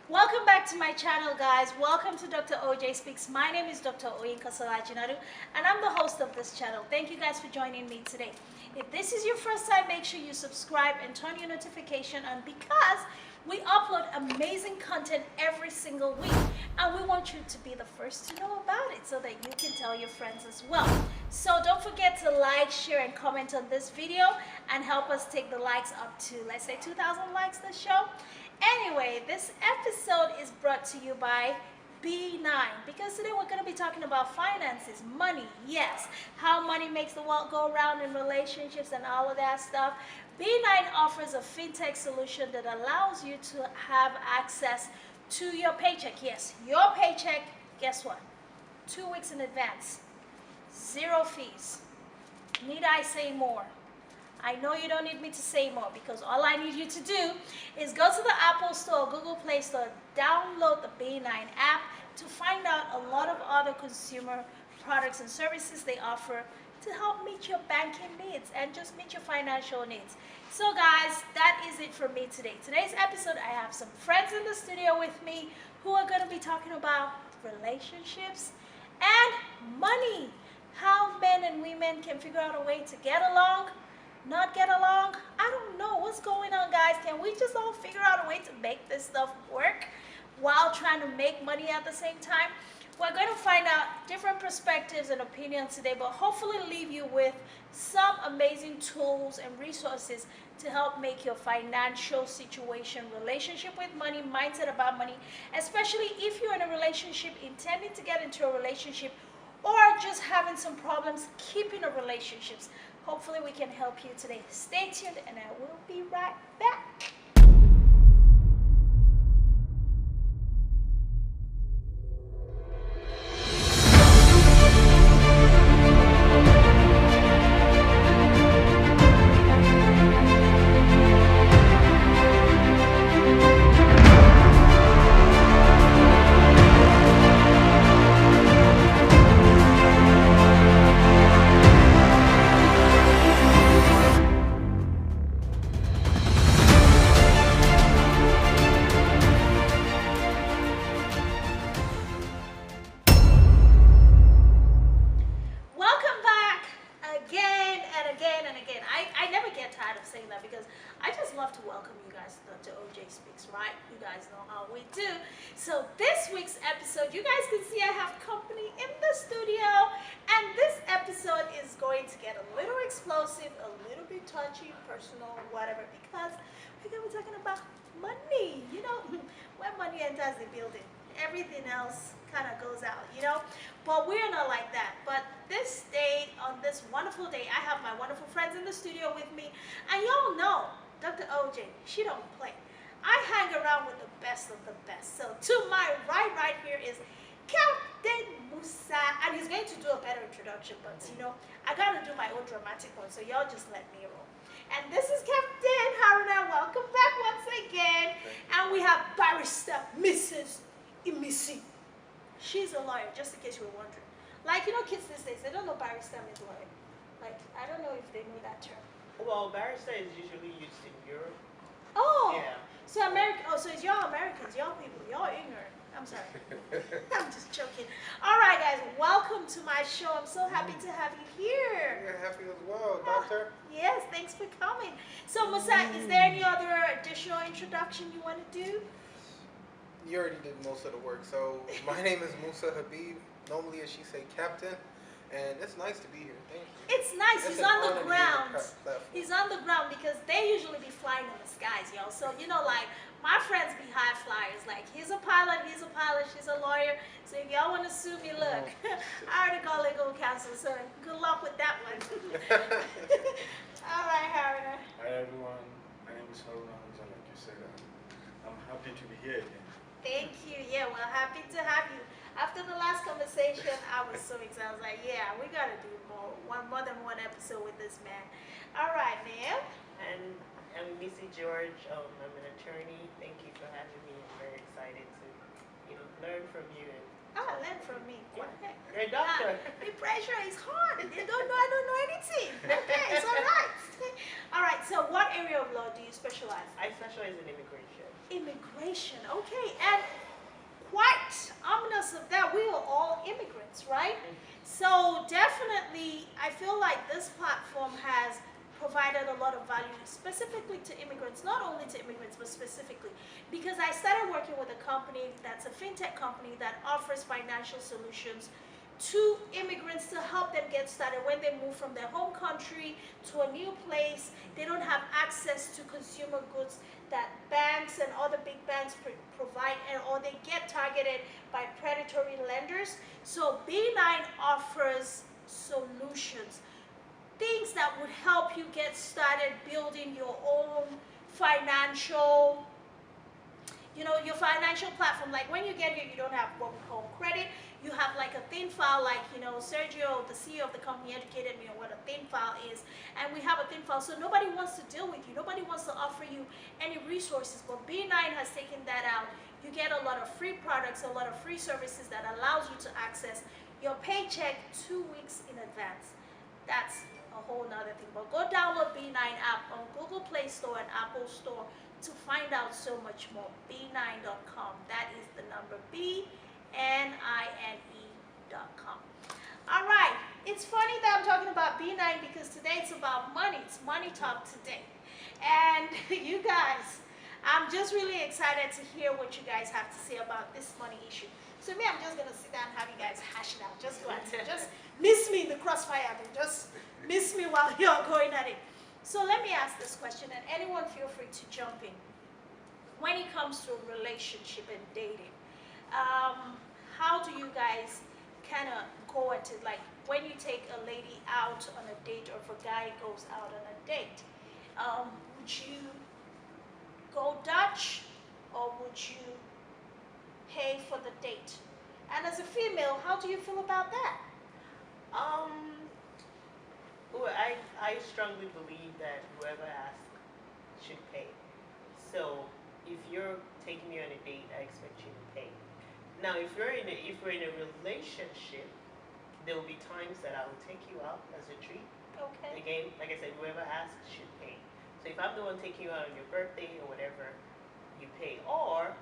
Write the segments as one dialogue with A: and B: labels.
A: Welcome back to my channel, guys. Welcome to Dr. OJ Speaks. My name is Dr. Oyinka Salajinadu, and I'm the host of this channel. Thank you guys for joining me today. If this is your first time, make sure you subscribe and turn your notification on because we upload amazing content every single week, and we want you to be the first to know about it so that you can tell your friends as well. So don't forget to like, share, and comment on this video and help us take the likes up to, let's say, 2,000 likes this show. Anyway, this episode is brought to you by B9 because today we're going to be talking about finances, money, yes, how money makes the world go around in relationships and all of that stuff. B9 offers a fintech solution that allows you to have access to your paycheck. Yes, your paycheck, guess what? 2 weeks in advance, zero fees. Need I say more? I know you don't need me to say more because all I need you to do is go to the Apple Store or Google Play Store, download the B9 app to find out a lot of other consumer products and services they offer to help meet your banking needs and just meet your financial needs. So guys, that is it for me today. Today's episode, I have some friends in the studio with me who are going to be talking about relationships and money. How men and women can figure out a way to get along, not get along. I don't know what's going on, guys. Can we just all figure out a way to make this stuff work while trying to make money at the same time? We're going to find out different perspectives and opinions today, but hopefully leave you with some amazing tools and resources to help make your financial situation, relationship with money, mindset about money, especially if you're in a relationship, intending to get into a relationship, or just having some problems keeping a relationships. Hopefully we can help you today. Stay tuned and I will be right back. I never get tired of saying that because I just love to welcome you guys to OJ Speaks, right? You guys know how we do. So this week's episode, you guys can see I have company in the studio, and this episode is going to get a little explosive, a little bit touchy, personal, whatever, because we're going to be talking about money. You know, when money enters the building, everything else kind of goes out, you know, but we're not like that. But this day, on this wonderful day, I have my wonderful friends in the studio with me, and y'all know Dr. OJ, she don't play. I hang around with the best of the best. So to my right here is Captain Musa, and he's going to do a better introduction, but you know, I gotta do my own dramatic one, so y'all just let me roll. And this is Captain Haruna. Welcome back once again. And we have Barrister Mrs. Imisi. She's a lawyer, just in case you were wondering. Like, you know, kids these days, they don't know barrister means lawyer. Like, I don't know if they know that term.
B: Well, barrister is usually used in Europe.
A: Oh,
B: yeah.
A: So American. Oh, so it's y'all Americans, y'all people, y'all ignorant. I'm sorry. I'm just joking. All right, guys, welcome to my show. I'm so happy to have you here.
C: We're happy as well, doctor.
A: Yes, thanks for coming. So, Musa, is there any other additional introduction you want to do?
C: You already did most of the work. So my name is Musa Habib. Normally, as she say, Captain, and it's nice to be here. Thank you.
A: It's nice.
C: It's
A: He's on the
C: honor to be
A: ground.
C: platform.
A: He's on the ground because they usually be flying in the skies, y'all. So you know, like my friends be high flyers. Like he's a pilot, she's a lawyer. So if y'all want to sue me, look, I already got legal counsel. So good luck with that one. All right, Haruna.
D: Hi everyone, my name is Haruna Hamza, like you said. I'm happy to be here again.
A: Thank you. Yeah, well, happy to have you. After the last conversation, I was so excited. I was like, yeah, we got to do more than one episode with this man. All right, ma'am.
B: And I'm Missy George. I'm an attorney. Thank you for having me. I'm very excited to, learn from you. And
A: Learn from me.
B: Yeah.
A: Okay.
B: You're a doctor.
A: The pressure is hard. They don't know. I don't know anything. Okay, it's all right. All right. So, what area of law do you specialize?
B: I specialize in immigration.
A: Immigration. Okay, and quite ominous of that, we are all immigrants, right? So definitely, I feel like this platform has provided a lot of value specifically to immigrants, not only to immigrants, but specifically because I started working with a company that's a fintech company that offers financial solutions to immigrants to help them get started when they move from their home country to a new place. They don't have access to consumer goods that banks and other big banks provide, or they get targeted by predatory lenders. So B9 offers solutions, things that would help you get started building your own financial, your financial platform. Like when you get here, you don't have what we call credit. You have like a thin file, like, Sergio, the CEO of the company, educated me on what a thin file is. And we have a thin file, so nobody wants to deal with you. Nobody wants to offer you any resources. But B9 has taken that out. You get a lot of free products, a lot of free services that allows you to access your paycheck 2 weeks in advance. That's a whole nother thing. But go download B9 app on Google Play Store and Apple Store to find out so much more. B9.com. That is the number BNINE.com. All right. It's funny that I'm talking about B9 because today it's about money. It's money talk today. And you guys, I'm just really excited to hear what you guys have to say about this money issue. So me, I'm just going to sit down and have you guys hash it out. Just go ahead. Just miss me in the crossfire. Just miss me while you're going at it. So let me ask this question, and anyone feel free to jump in. When it comes to a relationship and dating, how do you guys kind of go at it? Like when you take a lady out on a date, or if a guy goes out on a date, would you go Dutch, or would you pay for the date? And as a female, how do you feel about that?
B: Well, I strongly believe that whoever asks should pay. So if you're taking me on a date, I expect you to pay. Now, if we're in a relationship, there will be times that I will take you out as a treat.
A: Okay.
B: Again, like I said, whoever asks should pay. So if I'm the one taking you out on your birthday or whatever, you pay. Or,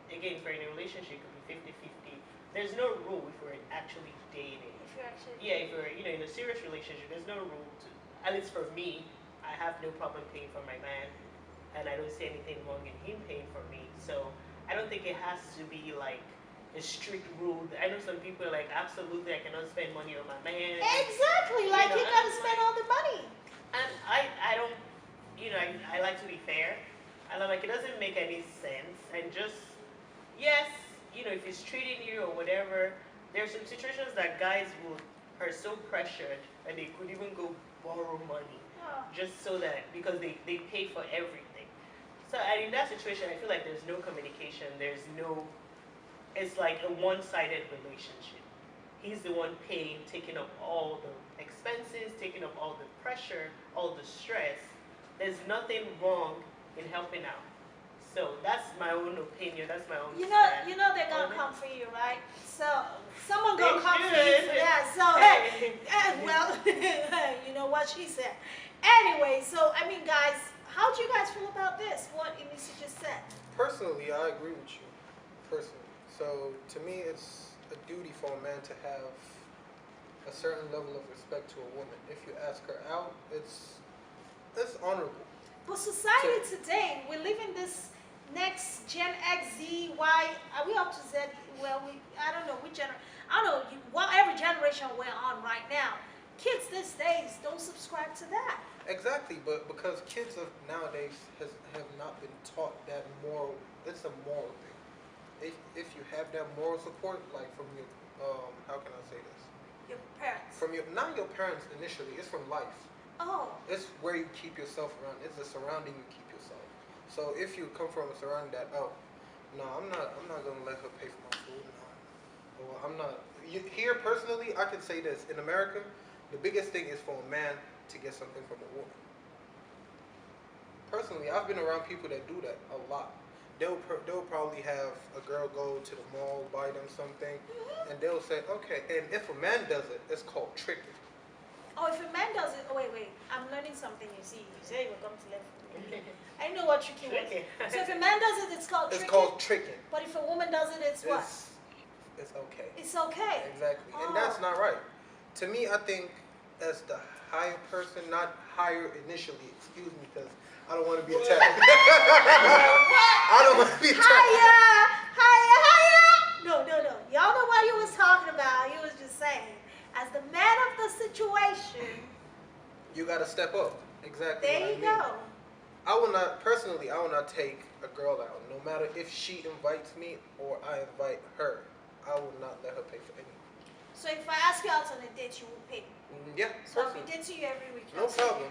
B: again, if we're in a relationship, it could be 50-50. There's no rule if we're actually dating.
A: If you're actually
B: Yeah, if we're in a serious relationship, there's no rule to. At least for me, I have no problem paying for my man, and I don't see anything wrong in him paying for me. So I don't think it has to be like a strict rule. I know some people are like, absolutely, I cannot spend money on my man.
A: Exactly, like you gotta spend all the money.
B: And I don't, I like to be fair, and I'm like, it doesn't make any sense. And just yes, if he's treating you or whatever. There's some situations that guys are so pressured that they could even go borrow money just so that, because they pay for everything. So and in that situation, I feel like there's no communication. It's like a one-sided relationship. He's the one paying, taking up all the expenses, taking up all the pressure, all the stress. There's nothing wrong in helping out. So that's my own opinion. That's my own.
A: They're gonna come for you, right? So someone gonna come for you. Yeah. So well, you know what she said. Anyway, so I mean, guys, how do you guys feel about this? What Emisi just said.
C: Personally, I agree with you. Personally, so to me, it's a duty for a man to have a certain level of respect to a woman. If you ask her out, it's honorable.
A: But society today, we live in this next Gen X, Z, Y. Are we up to Z? Well, I don't know which whatever generation we're on right now. Kids these days don't subscribe to that.
C: Exactly, but because kids of nowadays have not been taught that moral, it's a moral thing. If you have that moral support, like from your, how can I say this?
A: Your parents.
C: Not your parents initially, it's from life.
A: Oh.
C: It's where you keep yourself around. It's the surrounding you keep yourself. So if you come from a surrounding that, no, I'm not gonna let her pay for my food. No, or I'm not. Here personally, I can say this: in America, the biggest thing is for a man to get something from a woman. Personally, I've been around people that do that a lot. They'll probably have a girl go to the mall, buy them something, and they'll say, okay. And if a man does it, it's called tricking.
A: Oh, if a man does it, oh wait, I'm learning something. You see, you say you were going to learn from me. I know what tricking was.
B: Tricky.
A: So if a man does it, it's called
C: It's
A: tricking.
C: called tricking.
A: But if a woman does it, it's what?
C: It's okay.
A: It's okay.
C: Exactly.
A: Oh.
C: And that's not right. To me, I think as the higher person, not higher initially, excuse me, because I don't want to be attacked. I don't want to be attacked.
A: Higher. No. Y'all know what he was talking about. He was just saying, as the man of the situation.
C: You got to step up. Exactly.
A: There
C: what
A: you
C: I mean.
A: go.
C: I will not, personally, I will not take a girl out, no matter if she invites me or I invite her. I will not let her pay for anything.
A: So if I ask you out on a date, you will pay.
C: Yeah,
A: So I'll be
C: personally.
A: dating you every week.
C: No problem.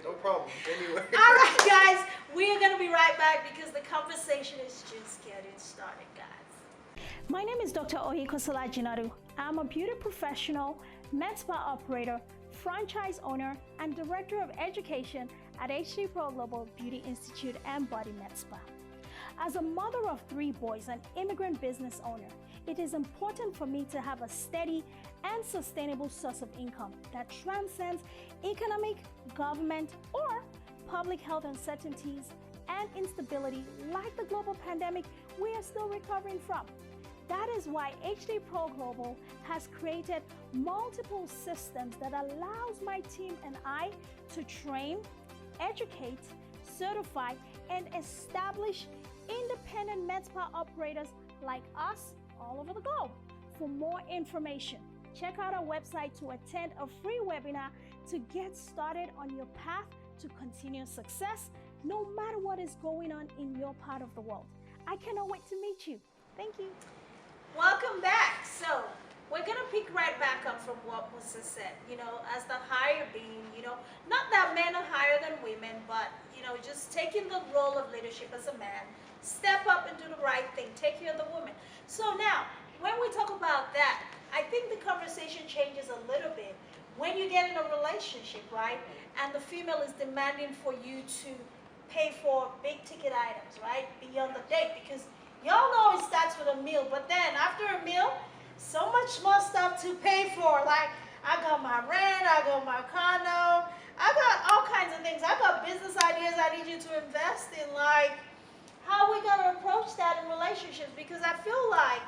C: No problem. Anyway.
A: All right, guys, we are going to be right back because the conversation is just getting started, guys. My name is Dr. Oyinkansola Jinadu. I'm a beauty professional, med spa operator, franchise owner, and director of education at HD Pro Global Beauty Institute and Body Med Spa. As a mother of 3 boys and immigrant business owner, it is important for me to have a steady and sustainable source of income that transcends economic, government, or public health uncertainties and instability like the global pandemic we are still recovering from. That is why HD Pro Global has created multiple systems that allows my team and I to train, educate, certify, and establish independent med spa operators like us all over the globe. For more information, check out our website to attend a free webinar to get started on your path to continuous success, no matter what is going on in your part of the world. I cannot wait to meet you. Thank you. Welcome back. So we're going to pick right back up from what was said, as the higher being, not that men are higher than women, but, just taking the role of leadership as a man, step up and do the right thing, take care of the woman. So now, when we talk about that, I think the conversation changes a little bit when you get in a relationship, right? And the female is demanding for you to pay for big ticket items, right? Beyond the date, because y'all know it starts with a meal, but then after a meal, so much more stuff to pay for. Like, I got my rent, I got my condo, I got all kinds of things. I got business ideas I need you to invest in. Like, how are we going to approach that in relationships? Because I feel like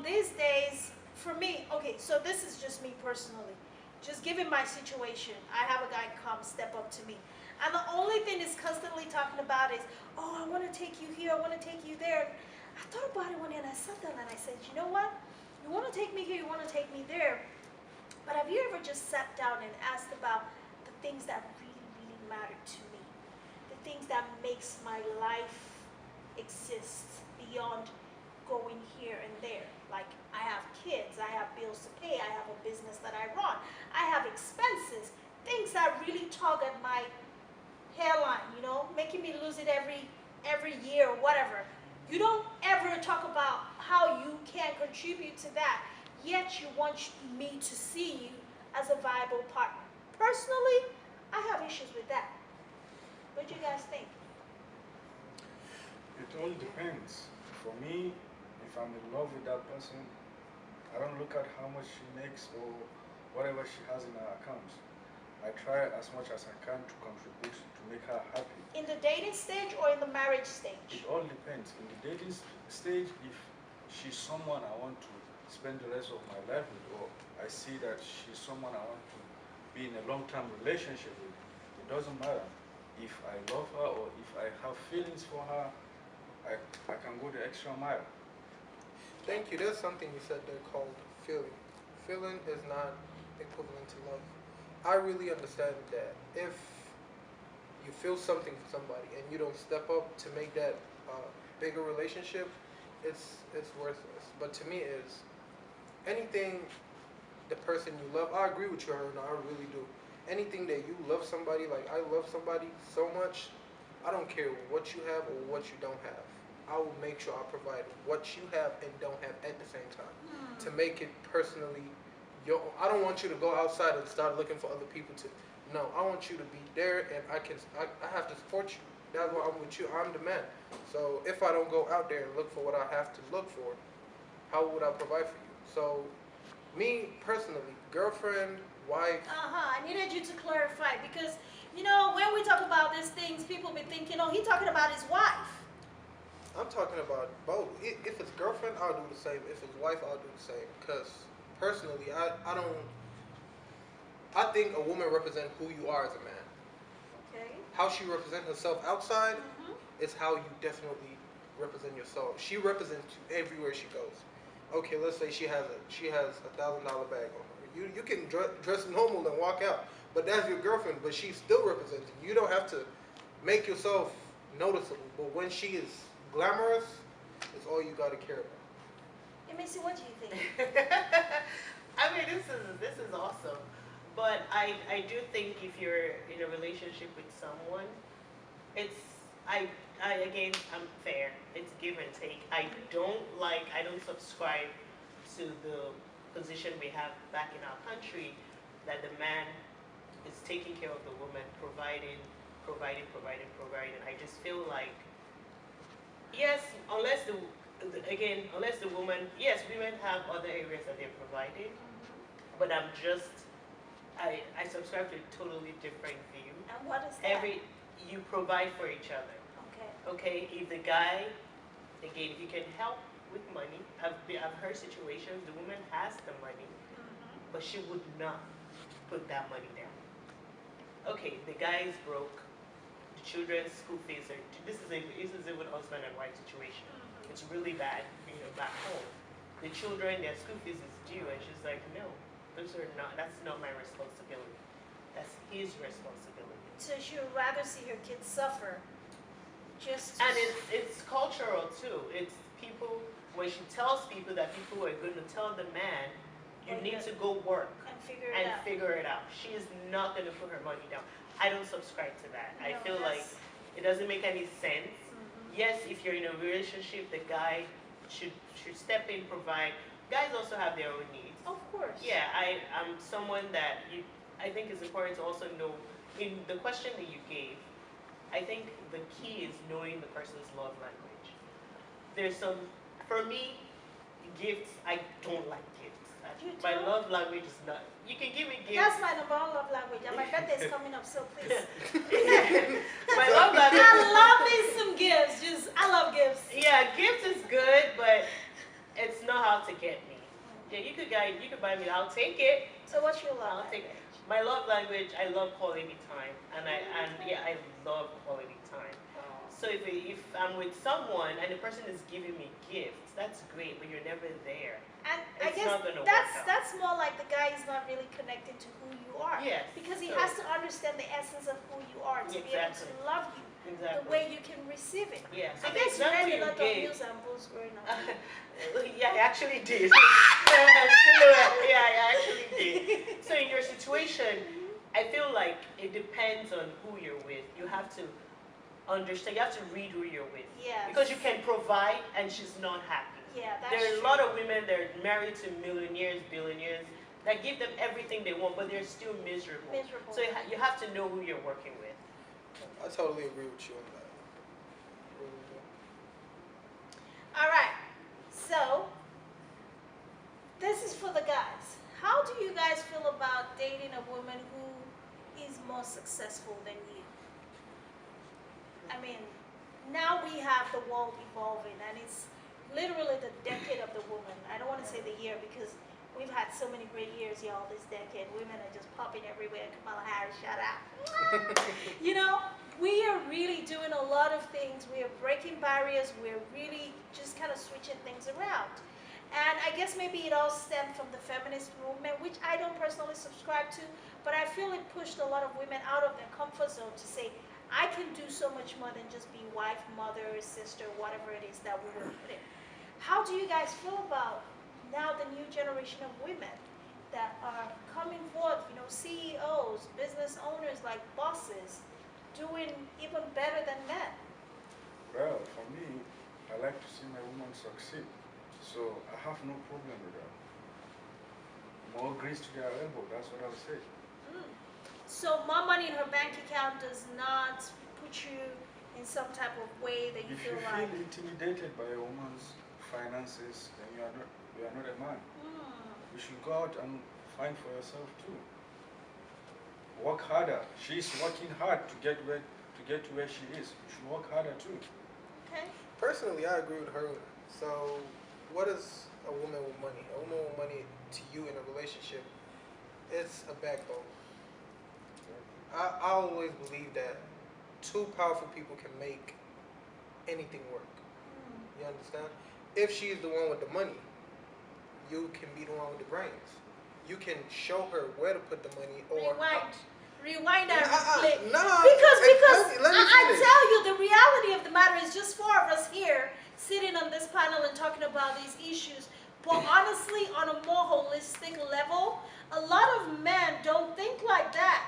A: these days, for me, okay, so this is just me personally. Just given my situation, I have a guy come step up to me. And the only thing he's constantly talking about is, oh, I want to take you here, I want to take you there. I thought about it one day and I sat down and I said, you know what? You want to take me here, you want to take me there. But have you ever just sat down and asked about the things that really, really matter to me? The things that makes my life exist beyond going here and there. Like, I have kids, I have bills to pay, I have a business that I run, I have expenses, things that really tug at my hairline, making me lose it every year or whatever. You don't ever talk about how you can contribute to that, yet you want me to see you as a viable partner. Personally, I have issues with that. What do you guys think?
D: It all depends. For me, if I'm in love with that person, I don't look at how much she makes or whatever she has in her accounts. I try as much as I can to contribute to make her happy.
A: In the dating stage or in the marriage stage?
D: It all depends. In the dating stage, if she's someone I want to spend the rest of my life with, or I see that she's someone I want to be in a long-term relationship with, it doesn't matter. If I love her or if I have feelings for her, I can go the extra mile.
C: Thank you. There's something you said there called feeling. Feeling is not equivalent to love. I really understand that if you feel something for somebody and you don't step up to make that bigger relationship, it's worthless. But to me, is anything the person you love. I agree with you, Haruna. I really do. Anything that you love somebody, like I love somebody so much, I don't care what you have or what you don't have. I will make sure I provide what you have and don't have at the same time to make it personally your own. I don't want you to go outside and start looking for other people to. No, I want you to be there, and I have to support you. That's why I'm with you. I'm the man. So if I don't go out there and look for what I have to look for, how would I provide for you? So me personally, girlfriend, wife.
A: I needed you to clarify because, you know, when we talk about these things, people be thinking, oh, he talking about his wife.
C: I'm talking about both. If it's girlfriend, I'll do the same. If it's wife, I'll do the same. Because personally, I don't. I think a woman represents who you are as a man.
A: Okay.
C: How she represents herself outside
A: Mm-hmm.
C: is how you definitely represent yourself. She represents you everywhere she goes. Okay, let's say she has $1,000 bag on her. You can dress normal and walk out, but that's your girlfriend. But she's still representing. You don't have to make yourself noticeable. But when she is glamorous, it's all you got to care about.
A: Let me see, what do you think?
B: I mean, this is awesome, but I do think if you're in a relationship with someone, it's I again, I'm fair. It's give and take. I don't subscribe to the position we have back in our country that the man is taking care of the woman, providing. I just feel like yes, unless the woman, yes, women have other areas that they're providing, but I subscribe to a totally different view.
A: And what is that?
B: You provide for each other.
A: Okay.
B: Okay, if the guy, again, if you can help with money, I've heard situations the woman has the money, but she would not put that money down. Okay, the guy is broke. The children's school fees are. This is even husband and wife situation. It's really bad, back home. The children, their school fees is due, and she's like, no, that's not my responsibility. That's his responsibility.
A: So she would rather see her kids suffer.
B: And it's cultural too. It's people, when she tells people that people are going to tell the man, you need to go work
A: and
B: figure it out. She is not going to put her money down. I don't subscribe to that.
A: No,
B: I feel like it doesn't make any sense. Yes, if you're in a relationship, the guy should step in, provide. Guys also have their own needs.
A: Of course.
B: Yeah, I'm someone that I think it's important to also know, in the question that you gave, I think the key is knowing the person's love language. For me, gifts, I don't like gifts. My love language is not, you can give me gifts.
A: That's my number one love language, and my birthday is coming up, so please.
B: My love language.
A: I love me some gifts. I love gifts.
B: Yeah, gifts is good, but it's not how to get me. Yeah, you could buy me, I'll take it.
A: So what's your love
B: I'll take
A: language?
B: it. My love language, I love quality time, and I love quality time. So if I'm with someone and the person is giving me gifts, that's great, but you're never there.
A: And I
B: It's
A: guess
B: not gonna work out.
A: that's more like the guy is not really connecting to who you are.
B: Yes,
A: Because he
B: so-
A: has to understand the essence of who you are to be able
B: Exactly.
A: to love you
B: Exactly.
A: the way you can receive it.
B: Yeah. So
A: I
B: the
A: guess you
B: example
A: read a
B: you
A: lot of
B: gave-
A: news and books growing up.
B: Yeah, I actually did. Yeah, I actually did. So in your situation, I feel like it depends on who you're with. You have to understand, you have to read who you're with.
A: Yes.
B: Because you can provide and she's not happy.
A: Yeah, that's
B: There are a
A: true.
B: lot of women that are married to millionaires, billionaires, that give them everything they want, but they're still miserable.
A: Miserable.
B: So you have to know who you're working with.
C: I totally agree with you on that. Really do.
A: All right. So this is for the guys. How do you guys feel about dating a woman who is more successful than you? I mean, now we have the world evolving, and it's literally the decade of the woman. I don't want to say the year because we've had so many great years, y'all, this decade. Women are just popping everywhere. Kamala Harris, shout out. You know, we are really doing a lot of things. We are breaking barriers. We're really just kind of switching things around. And I guess maybe it all stemmed from the feminist movement, which I don't personally subscribe to, but I feel it pushed a lot of women out of their comfort zone to say, I can do so much more than just be wife, mother, sister, whatever it is that we were put in. How do you guys feel about now the new generation of women that are coming forth, you know, CEOs, business owners, like bosses, doing even better than men?
D: Well, for me, I like to see my woman succeed. So I have no problem with that. More grease to their elbow, that's what I'll say.
A: So more money in her bank account does not put you in some type of way that you
D: If
A: feel
D: you
A: like,
D: feel intimidated by a woman's finances, then you are not a man. You should go out and find for yourself too. work harder. She's working hard to get to where she is. You should work harder too.
A: Okay.
C: Personally, I agree with her. So, what is a woman with money? A woman with money to you in a relationship, it's a backbone. I always believe that two powerful people can make anything work.
A: Mm.
C: You understand? If she's the one with the money, you can be the one with the brains. You can show her where to put the money or
A: Rewind and replay.
C: Nah,
A: Because
C: let me
A: I
C: finish.
A: tell you, the reality of the matter is just four of us here sitting on this panel and talking about these issues. But honestly, on a more holistic level, a lot of men don't think like that.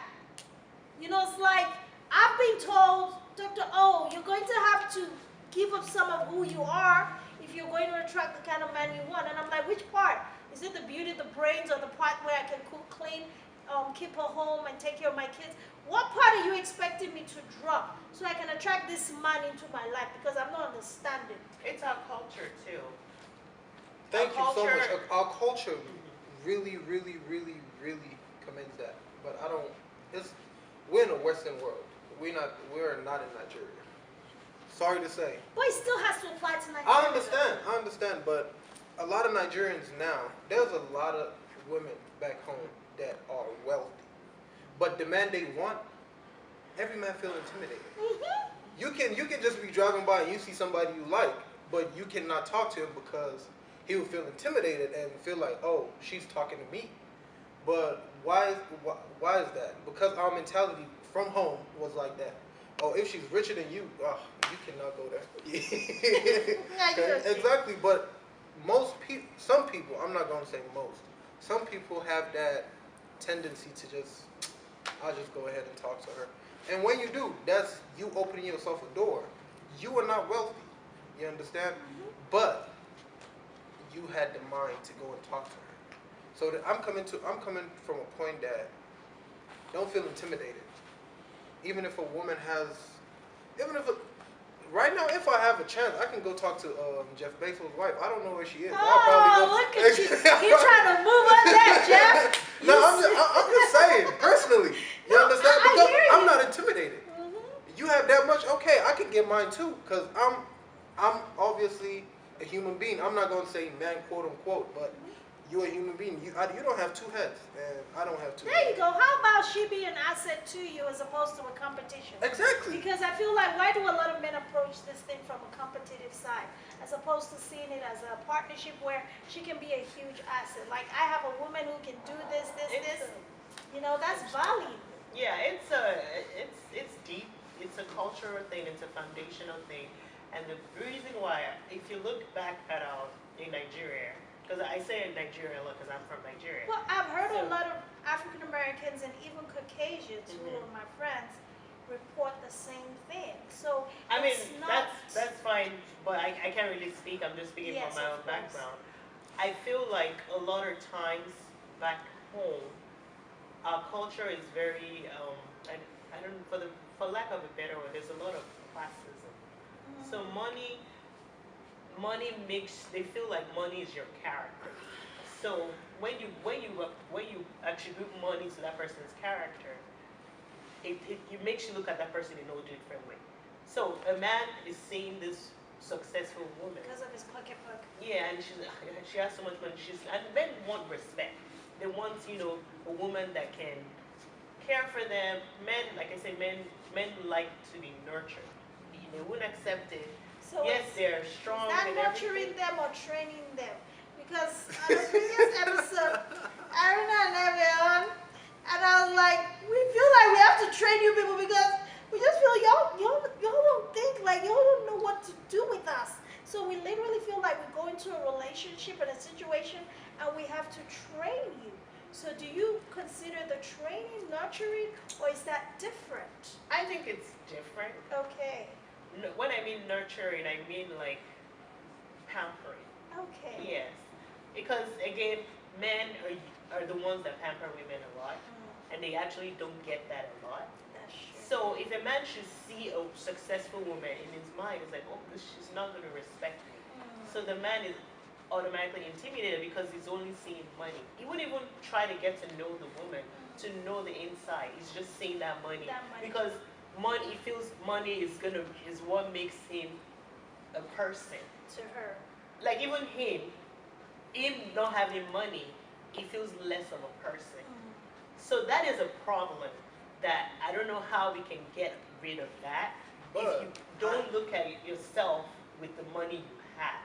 A: You know, it's like I've been told, Dr. O, you're going to have to give up some of who you are if you're going to attract the kind of man you want. And I'm like, which part? Is it the beauty, the brains, or the part where I can cook, clean, keep a home, and take care of my kids? What part are you expecting me to drop so I can attract this man into my life? Because I'm not understanding.
B: It's our culture too.
C: Thank you so much.
B: culture-
C: Our culture really, really, really, really commends that. But I don't. It's we're in a Western world. We're not in Nigeria. Sorry to say.
A: But it still has to apply to Nigeria.
C: I understand, but a lot of Nigerians now, there's a lot of women back home that are wealthy. But the man they want, every man feel intimidated.
A: Mm-hmm.
C: You can just be driving by and you see somebody you like, but you cannot talk to him because he will feel intimidated and feel like, oh, she's talking to me. But why is that? Because our mentality from home was like that. Oh, if she's richer than you, oh, you cannot go there. Okay, exactly. But some people, I'm not going to say most, some people have that tendency to I'll just go ahead and talk to her. And when you do, that's you opening yourself a door. You are not wealthy. You understand?
A: Mm-hmm.
C: But you had the mind to go and talk to her. So that I'm coming from a point that don't feel intimidated. Even if a woman right now, if I have a chance, I can go talk to Jeff Bezos' wife. I don't know where she is. I'll probably go.
A: Look at you. You're trying to move on that, Jeff.
C: No, I'm just saying, personally. You understand?
A: I
C: Because
A: hear
C: I'm
A: you.
C: not intimidated.
A: Mm-hmm.
C: You have that much, okay, I can get mine too, because I'm obviously a human being. I'm not going to say man, quote unquote, but you're a human being. You don't have two heads, and I don't have two
A: There
C: heads.
A: you go. How about she be an asset to you as opposed to a competition?
C: Exactly.
A: Because I feel like why do a lot of men approach this thing from a competitive side as opposed to seeing it as a partnership where she can be a huge asset? Like I have a woman who can do this. You know, that's value.
B: Yeah, it's deep. It's a cultural thing. It's a foundational thing. And the reason why, if you look back at in Nigeria, because I say in Nigeria a lot because I'm from Nigeria.
A: Well, I've heard a
B: So-
A: lot of African Americans and even Caucasians who
B: Mhm.
A: are my friends report the same thing. So
B: I mean,
A: it's not,
B: that's fine, but I can't really speak. I'm just speaking
A: Yes,
B: from my
A: of
B: own
A: course.
B: background. I feel like a lot of times back home, our culture is very I don't for lack of a better word, there's a lot of classism. So money makes they feel like money is your character. So when you attribute money to that person's character, it makes you look at that person in a different way. So a man is seeing this successful woman.
A: because of his pocketbook.
B: Yeah, and she has so much money. And men want respect. They want a woman that can care for them. Men, like I say, men like to be nurtured. They wouldn't accept it.
A: So
B: Yes,
A: it's
B: they're strong
A: not
B: and
A: nurturing
B: everything.
A: them or training them. Because on the previous episode, Arena and Evian, and I was like, we feel like we have to train you people because we just feel y'all don't think, like y'all don't know what to do with us. So we literally feel like we go into a relationship and a situation and we have to train you. So do you consider the training nurturing or is that different?
B: I think it's different.
A: Okay.
B: When I mean nurturing, I mean like pampering.
A: Okay.
B: Yes, because again, men are the ones that pamper women a lot, and they actually don't get that a lot.
A: That's true.
B: So if a man should see a successful woman in his mind, it's like, oh, she's not going to respect me. So the man is automatically intimidated because he's only seeing money. He wouldn't even try to get to know the woman, to know the inside. He's just seeing that money. Because money, he feels money is what makes him a person.
A: To her.
B: Like even him not having money, he feels less of a person. So that is a problem that I don't know how we can get rid of that if you don't look at it yourself with the money you have.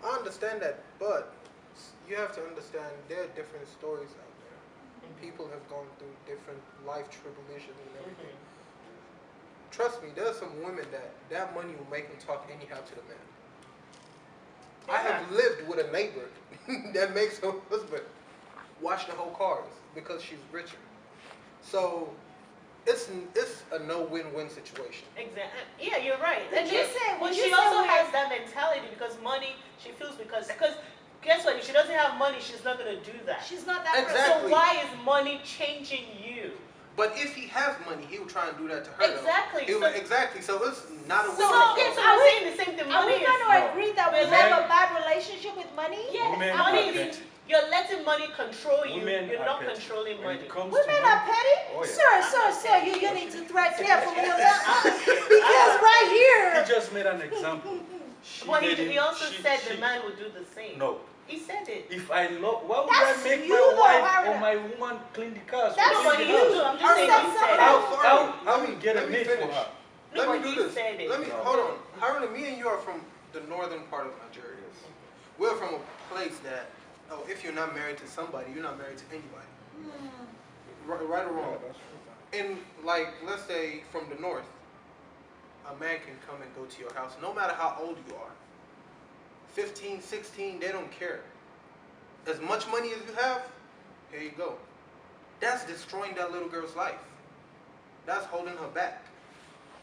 C: I understand that, but you have to understand there are different stories out there. People have gone through different life tribulations and everything. Trust me, there's some women that money will make them talk anyhow to the man. I have lived with a neighbor that makes her husband wash the whole cars because she's richer. So it's a no-win-win situation.
B: Exactly. Yeah, you're right.
A: But
B: she also has that mentality because money. She feels because guess what? If she doesn't have money, she's not gonna do that.
A: She's not that
C: Exactly.
B: So why is money changing you?
C: But if he has money, he will try and do that to her.
B: Exactly.
C: Exactly. So it's not a
B: So
C: win-win.
B: I'm saying the same thing.
A: Are we going to agree that we have a bad relationship with money?
B: Yes.
D: Women
B: Money
D: are
B: means you're letting money control you.
D: Women
B: You're
D: are
B: not
D: petty.
B: controlling
D: When
B: money.
D: it comes
A: Women
D: to
A: are
D: money,
A: petty?
D: oh, yeah.
A: Sir, you need to tread carefully on that. Because right here.
D: He just made an example.
B: But he also said the
D: she-
B: man would do the same.
D: No.
B: He said it.
D: If I love, why would
A: That's
D: I make
A: you
D: my
A: though,
D: wife
A: Haruna.
D: or my woman clean the cars?
A: That's
B: No, but
D: clean
B: you
D: the
B: do.
D: house?
B: I'm just saying he said it.
D: I will get a
C: let me
D: maid for
C: finish.
D: her.
B: No,
C: Let
B: but
C: me do
B: he
C: this.
B: said it.
C: Let me
D: No.
C: hold on. Haruna, me and you are from the northern part of Nigeria. We're from a place that, if you're not married to somebody, you're not married to anybody. Right or wrong.
D: Yeah, that's true.
C: And like, let's say from the north, a man can come and go to your house, no matter how old you are. 15, 16, they don't care. As much money as you have, here you go. That's destroying that little girl's life. That's holding her back.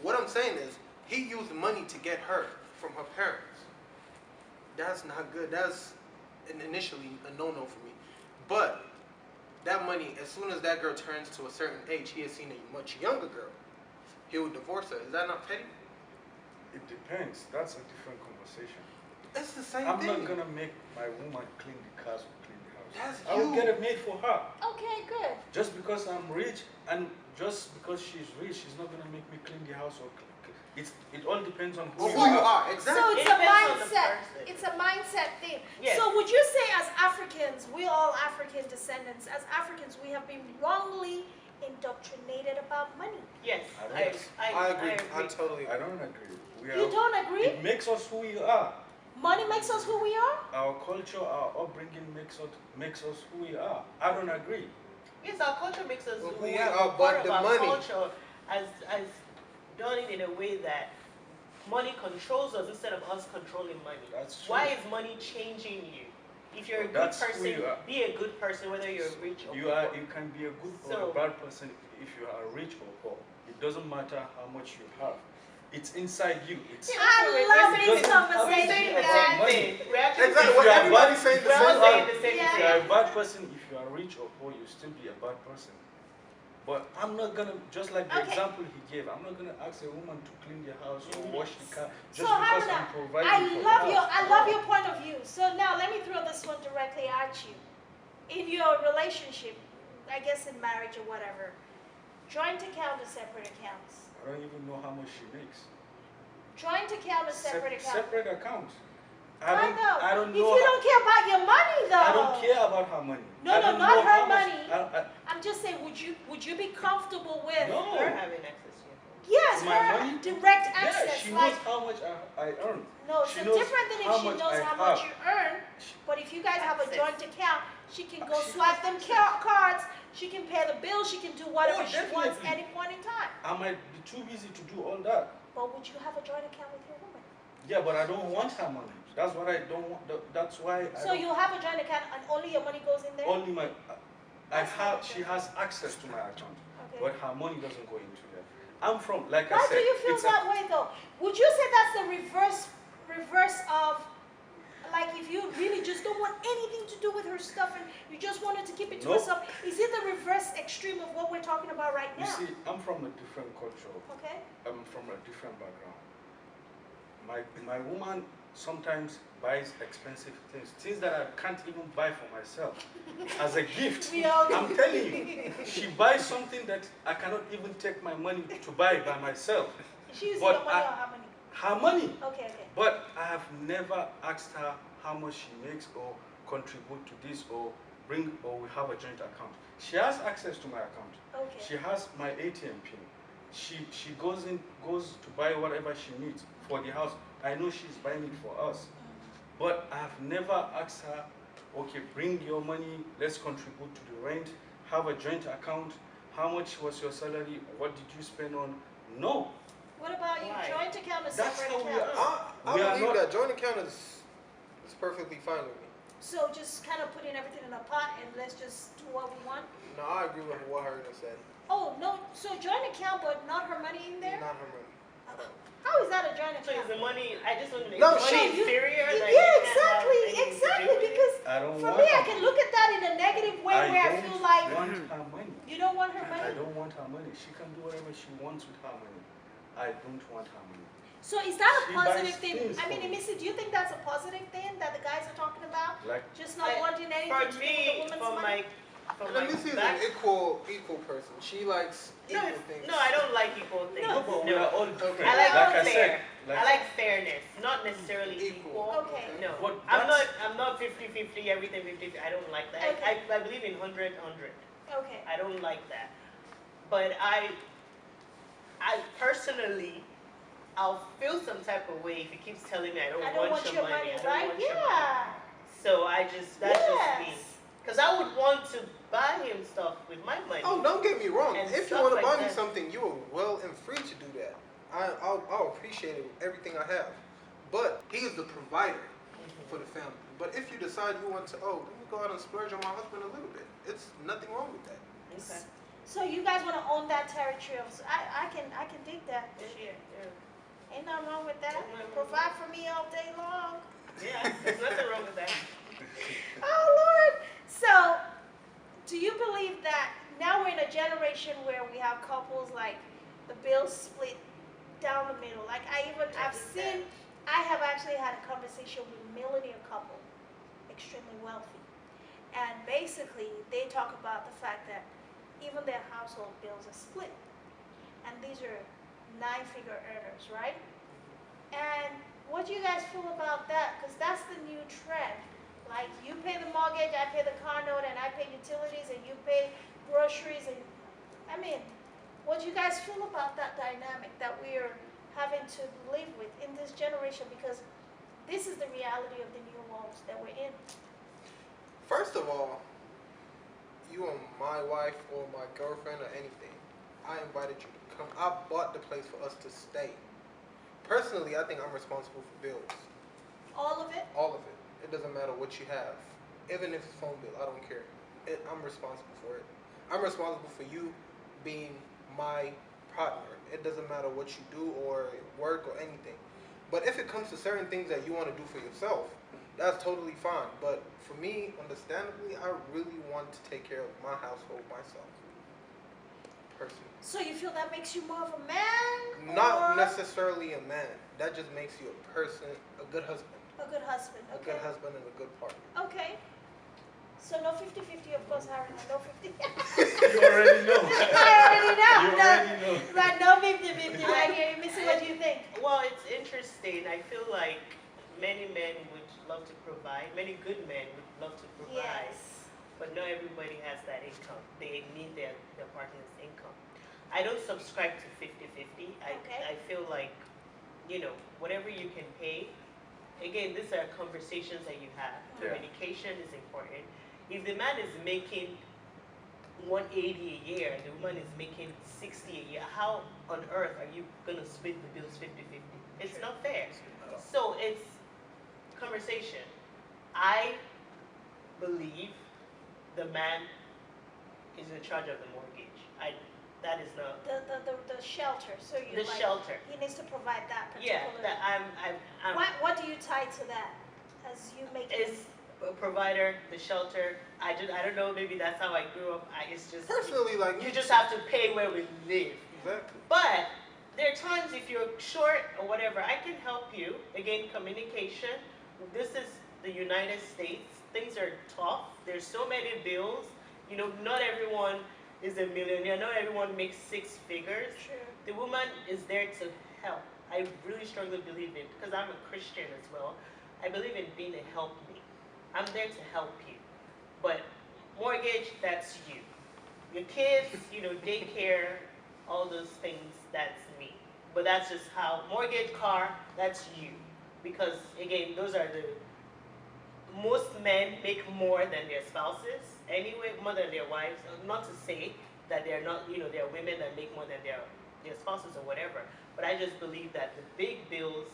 C: What I'm saying is, he used money to get her from her parents. That's not good. That's initially a no-no for me. But that money, as soon as that girl turns to a certain age, he has seen a much younger girl. He would divorce her. Is that not petty?
D: It depends. That's a different conversation.
C: It's the same
D: I'm
C: thing.
D: not gonna make my woman clean the cars or clean the house.
C: That's
D: I will
C: you.
D: get a maid for her.
A: Okay, good.
D: Just because I'm rich and just because she's rich, she's not gonna make me clean the house or it all depends on
C: Or
D: who
C: who
D: you
C: you
D: are.
C: are,
A: So
C: exactly.
A: it's
B: It
A: a
B: depends on the
A: mindset.
B: person.
A: It's a mindset thing.
B: Yes.
A: So would you say as Africans, we all African descendants, as Africans, we have been wrongly indoctrinated about money?
B: Yes,
C: I agree. I totally
D: I
C: agree.
D: don't agree.
A: You don't agree?
D: It makes us who we are.
A: Money makes us who we are?
D: Our culture, our upbringing makes us who we are. I don't agree.
B: Yes, our culture makes us
C: Well,
B: who
C: who
B: we
C: we
B: are.
C: are,
B: Part
C: but
B: of
C: the
B: our
C: money-
B: culture has done it in a way that money controls us instead of us controlling money.
D: That's true.
B: Why is money changing you? If you're a good
D: That's who
B: person,
D: you are.
B: be a good person, whether you're rich or
D: You
B: poor.
D: can be a good or
B: So-
D: a bad person if you are rich or poor. It doesn't matter how much you have. It's inside you. It's
A: I love this
D: Doesn't-
B: We're
A: conversation,
B: saying the
D: about
B: same
A: guys.
B: thing. We're actually
C: Exactly.
D: If
C: What
D: you are
C: everybody's
D: bad-
C: saying the
B: we're all
C: same
B: saying
C: thing.
B: the same
A: Yeah.
D: If
B: thing.
D: you are a bad person, if you are rich or poor, you still be a bad person. But I'm not gonna, just like the
A: Okay.
D: example he gave, I'm not gonna ask a woman to clean the house or wash the car
A: So
D: just because
A: Haruna,
D: I'm providing
A: I
D: for
A: love
D: the
A: your
D: house.
A: I love your point of view. So now let me throw this one directly at you. In your relationship, I guess in marriage or whatever, joint account or separate accounts?
D: I don't even know how much she makes.
A: Joint account or separate account?
D: Separate accounts.
A: Why though?
D: I don't
A: If
D: know.
A: you don't care about your money though.
D: I don't care about her money.
A: No,
D: I
A: no,
D: don't
A: not
D: know
A: her
D: how much-
A: money. I'm just saying, would you be comfortable with?
D: No.
B: Her having access to your phone.
A: Yes,
D: My
A: her
D: money?
A: direct
D: Yeah,
A: access.
D: she
A: like
D: knows how much I earn.
A: no,
D: she
A: so
D: knows
A: different than
D: how
A: if she
D: much
A: knows
D: I
A: how much
D: have.
A: you earn. But if you guys have a
B: Access.
A: joint account, she can go
D: She
A: swipe
D: has
A: them
D: access.
A: cards. She can pay the bill. She can do whatever
D: Oh,
A: she wants
D: definitely.
A: any point in time.
D: I might be too busy to do all that.
A: But would you have a joint account with your woman?
D: Yeah, but I don't want her money. That's what I don't want. That's why I
A: So
D: don't,
A: you'll have a joint account and only your money goes in there?
D: only my.
A: That's not
D: She has access to my account,
A: Okay.
D: but her money doesn't go into there. I'm from, like
A: Why
D: I said.
A: do you feel
D: it's
A: that way though? Would you say that's the reverse of, like, if you really just don't want anything to do with her stuff and you just wanted to keep it to
D: Nope.
A: yourself? Is it the reverse extreme of what we're talking about right
D: You
A: now?
D: see, I'm from a different culture.
A: Okay.
D: I'm from a different background. My woman sometimes buys expensive things that I can't even buy for myself as a gift.
A: We all do.
D: I'm telling you, she buys something that I cannot even take my money to buy by myself.
A: She using
D: But
A: your money or how many?
D: Her money.
A: Okay, okay.
D: But I have never asked her how much she makes or contribute to this or we have a joint account. She has access to my account.
A: Okay.
D: She has my ATM pin. She goes to buy whatever she needs for the house. I know she's buying it for us. But I have never asked her, okay, bring your money, let's contribute to the rent, have a joint account, how much was your salary, what did you spend on? No.
A: What about you?
B: Why?
A: Joint account or
D: That's
A: separate
D: how we
A: account?
D: are.
C: I
D: We are
C: believe
D: not-
C: that joint account is perfectly fine with me.
A: So just kind of putting everything in a pot and let's just do what we want?
C: No, I agree with what her said.
A: Oh, no, so joint account but not her money in there?
C: Not her money.
A: How is that a joint
B: So is
A: account?
B: the money? I just want to.
C: No,
B: is
C: she-
B: money inferior. That
A: Yeah,
B: you can't have
A: exactly,
B: anything to do
A: exactly,
B: with it?
A: because
D: I don't
A: for
D: want
A: me,
D: her
A: I can look at that in a negative way where I feel like
D: want her money.
A: you don't want her
D: I
A: money.
D: don't want her money. She can do whatever she wants with her money. I don't want her money.
A: So is that a
D: She
A: positive
D: buys
A: thing?
D: things
A: I mean,
D: for me.
A: Missy, do you think that's a positive thing that the guys are talking about?
D: Like,
A: Just not
B: I-
A: wanting anything
B: For
A: to do with
B: me,
A: the woman's
B: from
A: money?
B: from
C: And
B: my
C: Missy is
B: back,
C: an equal person. She likes
B: no,
C: equal things.
B: no, I don't like equal things.
A: No.
D: but we are all different.
B: I like
D: I
B: fair.
D: said, like,
B: I like fairness, not necessarily
C: Equal.
B: equal.
A: Okay.
B: No,
D: But
B: I'm
D: that's-
B: not 50-50, everything 50. I don't like that.
A: Okay.
B: I believe in 100-100.
A: Okay.
B: I don't like that. But I personally, I'll feel some type of way if he keeps telling me I don't want your money. I don't
A: right?
B: want your money.
A: Yeah.
B: So that's just me.
A: Yes.
B: Because I would want to buy him stuff with my money.
C: Oh, don't get me wrong.
B: And
C: If you
B: stuff
C: want to
B: like
C: buy me
B: that.
C: something, you are well and free to do that. I'll appreciate it, everything I have. But he is the provider for the family. But if you decide you want to, let me go out and splurge on my husband a little bit. It's nothing wrong with that.
B: Okay.
A: So you guys want to own that territory of? I can dig that.
B: Yeah, yeah.
A: Ain't nothing wrong with that.
B: Ain't nothing wrong with
A: Provide for me all day long.
B: Yeah, there's nothing wrong with that.
A: Oh Lord. So, do you believe that now we're in a generation where we have couples like the bills split down the middle? Like I have actually had a conversation with a millionaire couple, extremely wealthy, and basically they talk about the fact that even their household bills are split, and these are 9-figure earners, right? And what do you guys feel about that? Because that's the new trend. Like you pay the mortgage, I pay the car note, and I pay utilities, and you pay groceries. And I mean, what do you guys feel about that dynamic that we're having to live with in this generation? Because this is the reality of the new world that we're in.
C: First of all, you are my wife or my girlfriend or anything. I invited you to come. I bought the place for us to stay. Personally, I think I'm responsible for bills.
A: All of it?
C: All of it. It doesn't matter what you have. Even if it's phone bill, I don't care. I'm responsible for it. I'm responsible for you being my partner. It doesn't matter what you do or work or anything. But if it comes to certain things that you want to do for yourself, that's totally fine. But for me, understandably, I really want to take care of my household myself. Personally.
A: So you feel that makes you more of a man?
C: Not
A: or
C: necessarily a man. That just makes you a person, a good husband.
A: a good husband.
C: A
A: Okay.
C: good husband and a good partner.
A: Okay. So no 50-50, of course, Harry. No 50.
D: you already know.
A: I already know.
D: You
A: No.
D: already know.
A: Right, no 50-50 right here. Missy, what do you think?
B: Well, it's interesting. I feel like many men would love to provide. Many good men would love to provide.
A: Yes.
B: But not everybody has that income. They need their partner's income. I don't subscribe to 50-50.
A: Okay.
B: I feel like, whatever you can pay. Again, these are conversations that you have.
D: Yeah.
B: Communication is important. If the man is making 180 a year and the woman is making 60 a year, how on earth are you going to split the bills 50-50? It's not fair. So it's conversation. I believe the man is in charge of the mortgage. That is not
A: The shelter. So you
B: the
A: like,
B: shelter.
A: he needs to provide that particular.
B: Yeah, that I'm
A: What do you tie to that? As you make
B: is a provider, the shelter. I don't know. Maybe that's how I grew up. It's just
C: Personally, like
B: you just have to pay where we live.
C: Exactly.
B: But there are times if you're short or whatever, I can help you. Again, communication. This is the United States. Things are tough. There's so many bills. You know, not everyone is a millionaire. Not everyone makes six figures.
A: True.
B: The woman is there to help. I really strongly believe it because I'm a Christian as well. I believe in being a helpmate. I'm there to help you. But mortgage, that's you. Your kids, you know, daycare, all those things, that's me. But that's just how mortgage, car, that's you. Because again, those are the most men make more than their spouses anyway, more than their wives. Not to say that they're not, you know, there are women that make more than their spouses or whatever. But I just believe that the big bills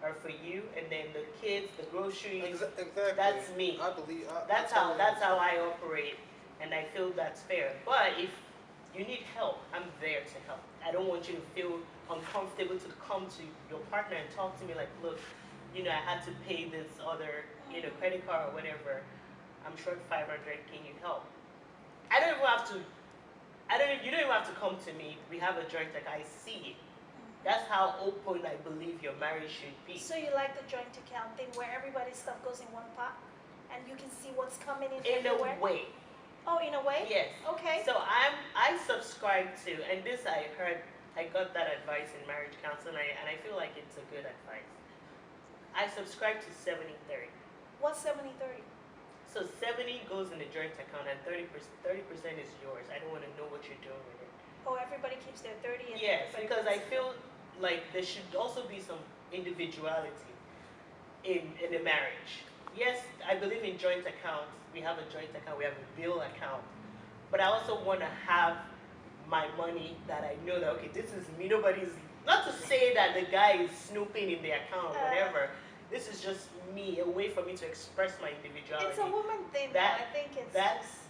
B: are for you, and then the kids, the groceries.
C: Exactly.
B: That's me.
C: I believe.
B: That's how I operate, and I feel that's fair. But if you need help, I'm there to help. I don't want you to feel uncomfortable to come to your partner and talk to me like, look, you know, I had to pay this other, you know, credit card or whatever. I'm short 500. Can you help? I don't even have to. You don't even have to come to me. We have a joint account. I see it. That's how open I believe your marriage should be.
A: So you like the joint account thing where everybody's stuff goes in one pot, and you can see what's coming in
B: In
A: everywhere?
B: a way.
A: Oh, in a way?
B: Yes.
A: Okay.
B: So I subscribe to, and this I heard, I got that advice in marriage counseling, and I feel like it's a good advice. I subscribe to 70-30.
A: What's 70-30?
B: So 70 goes in the joint account, and 30% is yours. I don't want to know what you're doing with it.
A: Oh, everybody keeps their 30 and
B: Yes,
A: everybody
B: because I
A: keeps-
B: feel like there should also be some individuality in a marriage. Yes, I believe in joint accounts. We have a joint account, we have a bill account. But I also want to have my money that I know that, okay, this is me. Nobody's, not to say that the guy is snooping in the account or whatever. This is just me, a way for me to express my individuality.
A: It's a woman thing,
B: That-
A: though. I think it's...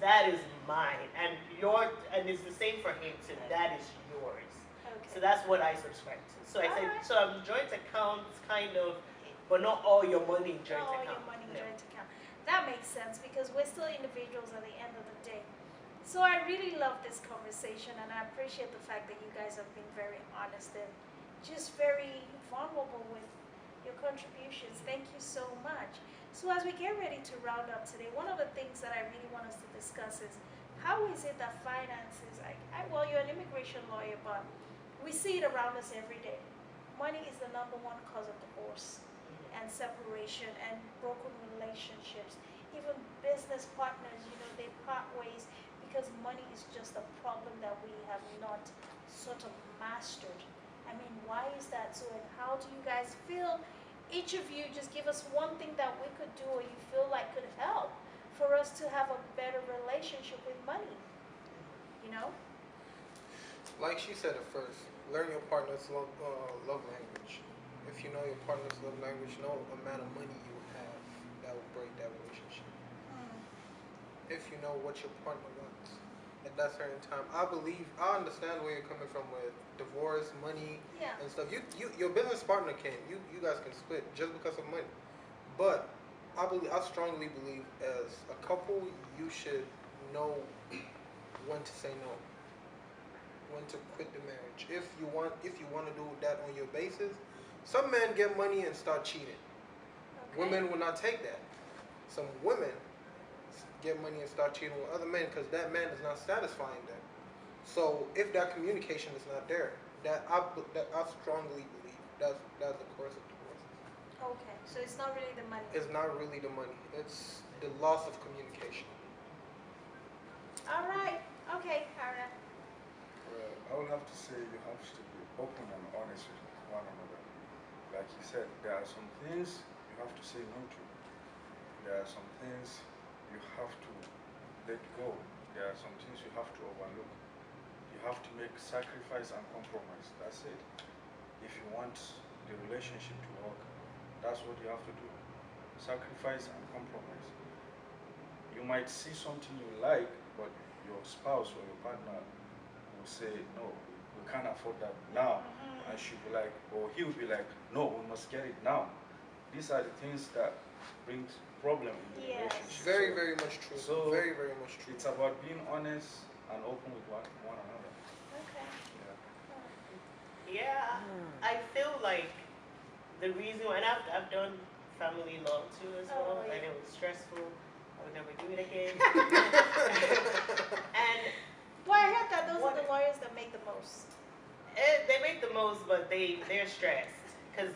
B: That is mine, and it's the same for him too. That is yours.
A: Okay.
B: So that's what I subscribe to. So I say,
A: Alright.
B: so I'm joint accounts kind of, but not all your money in joint
A: all
B: account.
A: your money in
B: No.
A: joint account. That makes sense because we're still individuals at the end of the day. So I really love this conversation, and I appreciate the fact that you guys have been very honest and just very vulnerable with your contributions. Thank you so much. So as we get ready to round up today, one of the things that I really want us to discuss is how is it that finances, well, you're an immigration lawyer, but we see it around us every day. Money is the number one cause of divorce and separation and broken relationships. Even business partners, you know, they part ways because money is just a problem that we have not sort of mastered. I mean, why is that so, and how do you guys feel? Each of you just give us one thing that we could do or you feel like could help for us to have a better relationship with money, you know?
C: Like she said at first, learn your partner's love language. If you know your partner's love language, know the amount of money you will have that will break that relationship. If you know what your partner wants at that certain time, I understand where you're coming from with divorce, money,
A: Yeah.
C: and stuff. Your business partner can. You guys can split just because of money. But I strongly believe as a couple, you should know when to say no, when to quit the marriage. If you want to do that on your basis, some men get money and start cheating.
A: Okay.
C: Women will not take that. Some women get money and start cheating with other men because that man is not satisfying them. So if that communication is not there, that I strongly believe that's the course of divorce.
A: Okay, so it's not really the money.
C: It's not really the money. It's the loss of communication.
A: All right. Okay, Kara.
D: Well, I would have to say you have to be open and honest with one another. Like you said, there are some things you have to say no to. There are some things you have to let go. There are some things you have to overlook. You have to make sacrifice and compromise. That's it. If you want the relationship to work, that's what you have to do. Sacrifice and compromise. You might see something you like, but your spouse or your partner will say, no, we can't afford that now. And she'll be like, or he will be like, no, we must get it now. These are the things that brings problem in the
A: Yes.
D: relationship.
C: Very,
D: So
C: very much true.
D: so
C: very, very much true.
D: it's about being honest and open with one another.
A: Okay.
D: Yeah.
B: Yeah, I feel like the reason, and I've done family law too as
A: Oh,
B: well,
A: yeah.
B: and it was stressful. I would never do it again. and
A: Well, I heard that those
B: What-
A: are the lawyers that make the most.
B: they make the most, but they're stressed because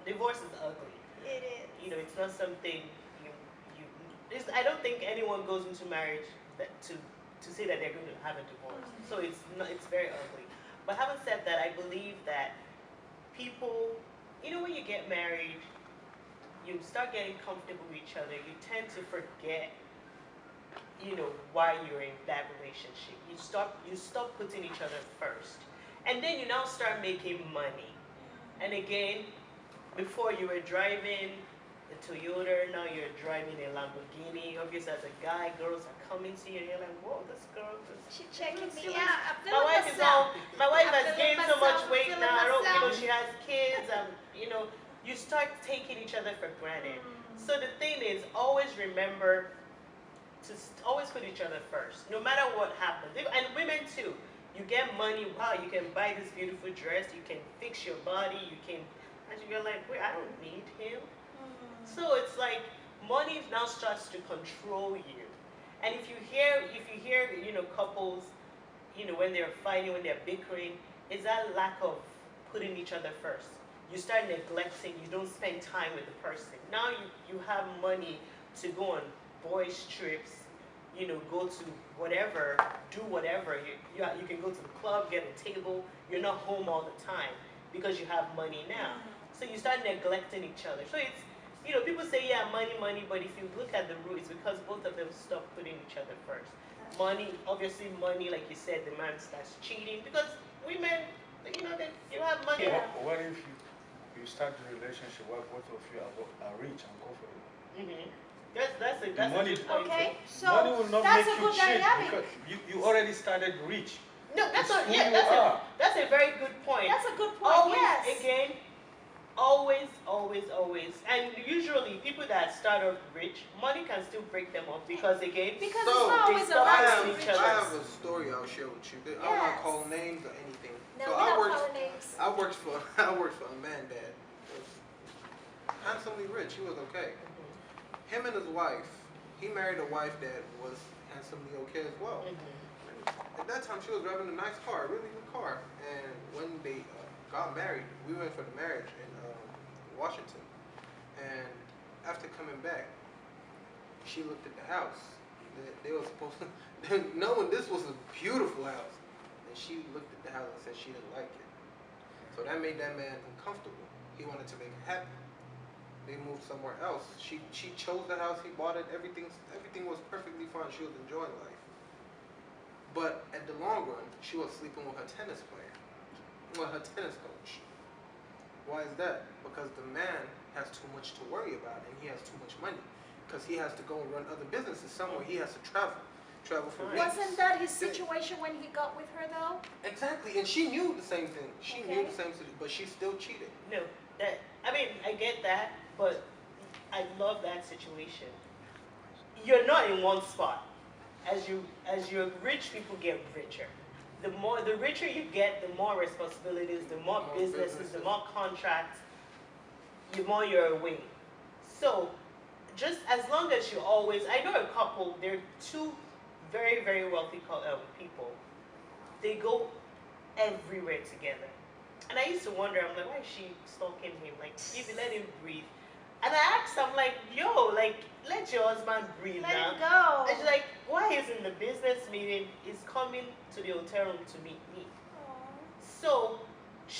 B: divorce is ugly.
A: It is.
B: You know, it's not something you. I don't think anyone goes into marriage to say that they're going to have a divorce. So it's very ugly. But having said that, I believe that people, when you get married, you start getting comfortable with each other. You tend to forget, why you're in that relationship. You stop putting each other first, and then you now start making money. And again, before you were driving a Toyota, now you're driving a Lamborghini. Obviously, as a guy, girls are coming to you, and you're like, whoa, this girl is.
A: She checking
B: She
A: me
B: was-
A: out. I'm
B: My
A: feeling
B: wife is
A: myself.
B: my wife
A: I'm
B: has
A: feeling
B: gained so much
A: myself, I'm
B: weight
A: feeling
B: now. I don't,
A: myself.
B: she has kids, you start taking each other for granted. So the thing is, always remember to always put each other first, no matter what happens. And women too. You get money, wow, you can buy this beautiful dress, you can fix your body, and you're like, wait, I don't need him. So it's like money now starts to control you. And if you hear, couples, when they're fighting, when they're bickering, is that lack of putting each other first. You start neglecting, you don't spend time with the person. Now you have money to go on boys trips, go to whatever, do whatever. You can go to the club, get a table. You're not home all the time because you have money now. So you start neglecting each other. So it's, people say, yeah, money, money, but if you look at the root, it's because both of them stop putting each other first. Money, obviously money, like you said, the man starts cheating because women, you have money.
A: Yeah.
D: What if you start the relationship while both of you are rich and comfortable?
B: That's a
D: money-
B: good point.
A: Okay, so
D: Money will not
A: that's
D: make
A: a
D: you
A: good
D: cheat
A: dynamic.
D: because you already started rich.
B: No,
D: It's who you are.
B: that's a very good point.
A: That's a good point.
B: Always,
A: Yes.
B: again, always, always, always. And usually people that start off rich, money can still break them off because again,
A: Because
C: So,
A: it's not
B: they
A: always
B: stop
A: about
B: asking
A: the
B: each
A: riches.
B: other.
C: I have a story I'll share with you. I don't want
A: Yes.
C: to call names or anything.
A: No,
C: So
A: we don't call her names.
C: I worked for a man that was handsomely rich. He was okay. Him and his wife. He married a wife that was handsomely okay as well. At that time, she was driving a nice car, a really good car. And when they got married, we went for the marriage in Washington. And after coming back, she looked at the house. They were supposed to, knowing this was a beautiful house. And she looked at the house and said she didn't like it. So that made that man uncomfortable. He wanted to make her happy. They moved somewhere else. She chose the house, he bought it, everything was perfectly fine. She was enjoying life. But at the long run, she was sleeping with her tennis player. Well, her tennis coach. Why is that? Because the man has too much to worry about and he has too much money. Because he has to go and run other businesses somewhere. He has to travel for weeks.
A: Wasn't that his situation when he got with her though?
C: Exactly, and she knew the same thing. She knew
A: Okay.
C: the same thing, but she still cheated.
B: No, I get that, but I love that situation. You're not in one spot. As you're rich, people get richer. The richer you get, the more responsibilities, the more businesses, the more contracts, the more you're away. So, just as long as you always, I know a couple, they're two very, very wealthy people. They go everywhere together. And I used to wonder, I'm like, why is she stalking him? Like, if you let him breathe. And I asked, I'm like, yo, let your husband breathe
A: Let
B: now.
A: him go.
B: And she's like, why he's in the business meeting, he's coming to the hotel room to meet me. So,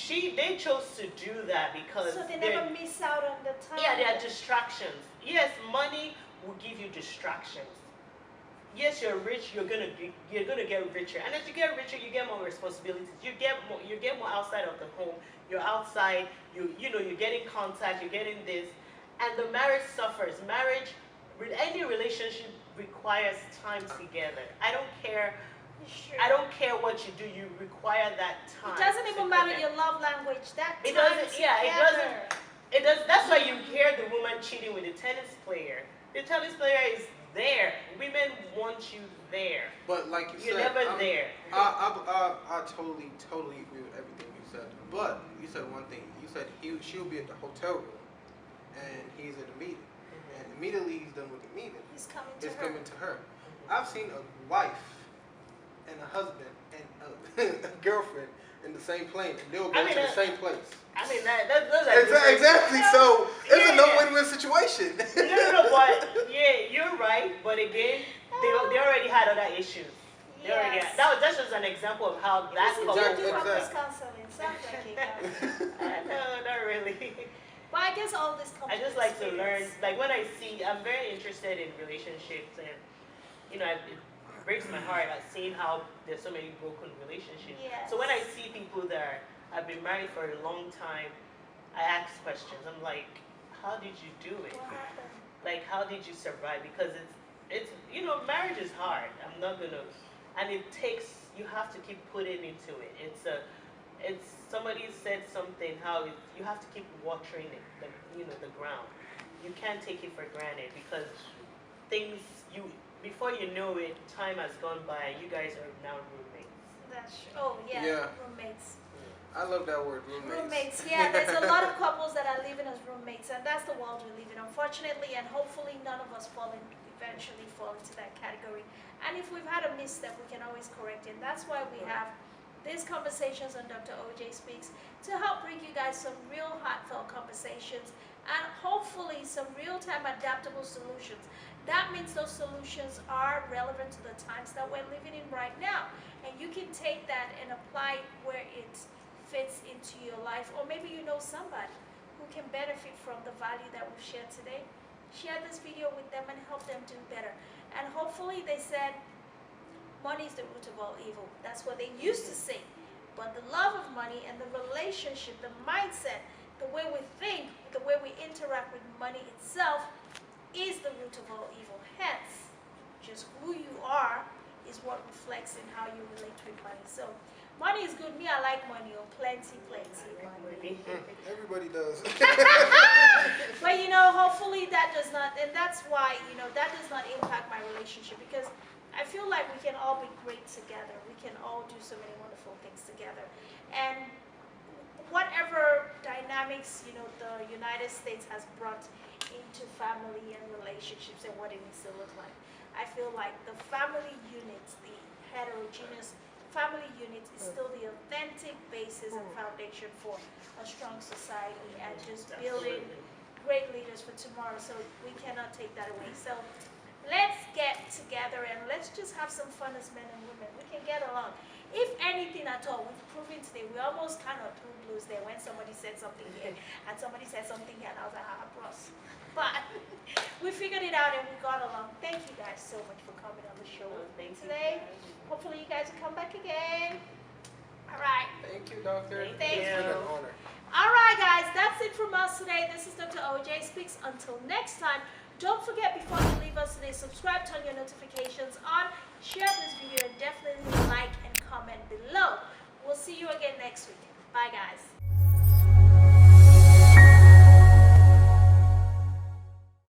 B: they chose to do that because
A: So they never miss out on the time.
B: yeah, there are distractions. Yes, money will give you distractions. Yes, you're rich. You're gonna get richer, and as you get richer, you get more responsibilities. You get more outside of the home. You're outside. You're getting contact. You're getting this, and the marriage suffers. Any relationship requires time together. I don't care.
A: Sure.
B: I don't care what you do. You require that time.
A: It doesn't
B: to
A: even matter
B: connect.
A: your love language. That
B: It
A: time
B: doesn't. Yeah, it
A: together.
B: doesn't. It does. That's why you hear the woman cheating with the tennis player. The tennis player is there. Women want you there.
C: But like you
B: You're
C: said,
B: never there.
C: I totally agree with everything you said. But you said one thing. You said she'll be at the hotel room, and he's in a meeting. And immediately he's done with the meeting,
A: He's coming to
C: it's
A: her.
C: coming to her. I've seen a wife and a husband and a girlfriend in the same plane, and they'll go
B: I mean,
C: to the same place.
B: I mean, those are different.
C: Exactly. So it's a
B: Yeah.
C: no-win-win situation.
B: No, but yeah, you're right. But again, they already had other issues. They already
A: Yes.
B: had, that's just an example of how that
A: Listen,
B: couple.
A: you do
C: Exactly.
A: couples counseling. Sounds like it does.
B: No, not really.
A: But I guess all this comes
B: I just
A: with
B: like to learn.
A: experience.
B: Like when I see, I'm very interested in relationships, and it breaks my heart at seeing how there's so many broken relationships.
A: Yes.
B: So when I see people that have been married for a long time, I ask questions. I'm like, how did you do it?
A: What happened?
B: Like, how did you survive? Because it's marriage is hard. I'm not gonna, and it takes, you have to keep putting into it. It's somebody said something how you have to keep watering it, the ground. You can't take it for granted because things before you know it, time has gone by. You guys are now roommates.
A: That's oh yeah,
C: Yeah.
A: roommates.
C: I love that word, roommates.
A: Roommates, yeah. There's a lot of couples that are living as roommates, and that's the world we live in, unfortunately. And hopefully, none of us eventually fall into that category. And if we've had a misstep, we can always correct it. And that's why we have these conversations on Dr. OJ Speaks to help bring you guys some real heartfelt conversations and hopefully some real-time adaptable solutions. That means those solutions are relevant to the times that we're living in right now. And you can take that and apply it where it fits into your life, or maybe you know somebody who can benefit from the value that we've shared today. Share this video with them and help them do better. And hopefully they said, money is the root of all evil. That's what they used to say. But the love of money and the relationship, the mindset, the way we think, the way we interact with money itself is the root of all evil. Hence, just who you are is what reflects in how you relate with money. So, money is good. Me, I like money. Oh, plenty money.
C: Everybody does.
A: But hopefully that does not, and that's why, that does not impact my relationship, because I feel like we can all be great together. We can all do so many wonderful things together. And whatever dynamics, the United States has brought into family and relationships and what it needs to look like, I feel like the family unit, the heterogeneous family unit, is still the authentic basis and foundation for a strong society and just building great leaders for tomorrow. So we cannot take that away. So let's get together and let's just have some fun as men and women. We can get along. If anything at all, we've proven today, we almost kind of threw blues there when somebody said something here and somebody said something here, and I was like, bros. But we figured it out and we got along. Thank you guys so much for coming on the show with me today. Hopefully you guys will come back again. All right.
C: Thank you, doctor.
A: Thank
C: It's been an honor.
A: All right, guys, that's it from us today. This is Dr. OJ Speaks. Until next time, don't forget, before you leave us today, subscribe, turn your notifications on,